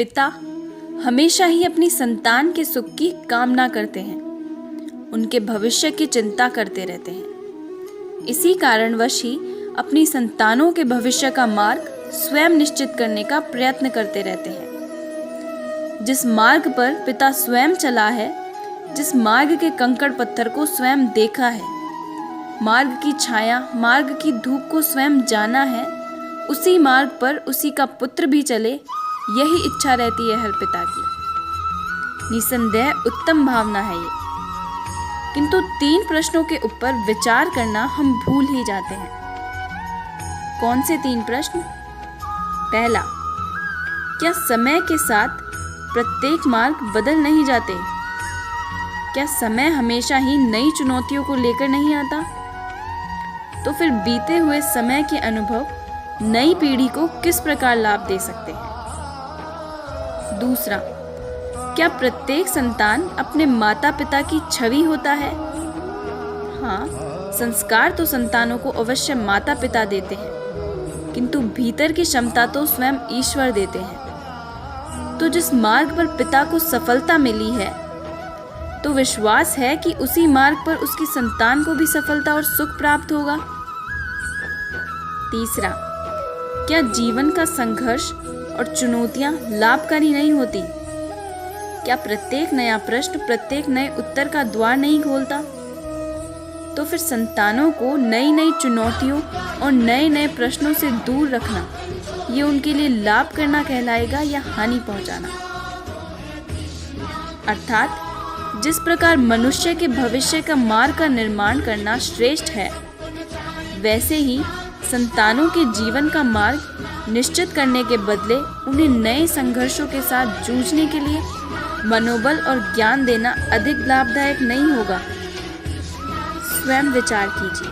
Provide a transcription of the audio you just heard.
पिता हमेशा ही अपनी संतान के सुख की कामना करते हैं, उनके भविष्य की चिंता करते रहते हैं। इसी कारणवश ही अपनी संतानों के भविष्य का मार्ग स्वयं निश्चित करने का प्रयत्न करते रहते हैं। जिस मार्ग पर पिता स्वयं चला है, जिस मार्ग के कंकड़ पत्थर को स्वयं देखा है, मार्ग की छाया, मार्ग की धूप को स्वयं जाना है, उसी मार्ग पर उसी का पुत्र भी चले, यही इच्छा रहती है हर पिता की। निसंदेह उत्तम भावना है ये। किंतु 3 प्रश्नों के ऊपर विचार करना हम भूल ही जाते हैं। कौन से 3 प्रश्न? पहला, क्या समय के साथ प्रत्येक मार्ग बदल नहीं जाते? क्या समय हमेशा ही नई चुनौतियों को लेकर नहीं आता? तो फिर बीते हुए समय के अनुभव नई पीढ़ी को किस प्रकार लाभ दे सकते हैं? दूसरा, क्या प्रत्येक संतान अपने माता पिता की छवि होता है? हाँ, संस्कार तो संतानों को अवश्य माता पिता देते हैं, किंतु भीतर की क्षमता तो स्वयं ईश्वर देते हैं। तो जिस मार्ग पर पिता को सफलता मिली है, तो विश्वास है कि उसी मार्ग पर उसकी संतान को भी सफलता और सुख प्राप्त होगा। तीसरा, क्या जीवन का संघर्ष और चुनौतियां लाभकारी नहीं होती? क्या प्रत्येक नया प्रश्न प्रत्येक नए उत्तर का द्वार नहीं खोलता? तो फिर संतानों को नई नई चुनौतियों और नए नए प्रश्नों से दूर रखना, ये उनके लिए लाभ करना कहलाएगा या हानि पहुंचाना? अर्थात जिस प्रकार मनुष्य के भविष्य का मार्ग का निर्माण करना श्रेष्ठ है, वैसे ही संतानों के जीवन का मार्ग निश्चित करने के बदले उन्हें नए संघर्षों के साथ जूझने के लिए मनोबल और ज्ञान देना अधिक लाभदायक नहीं होगा? स्वयं विचार कीजिए।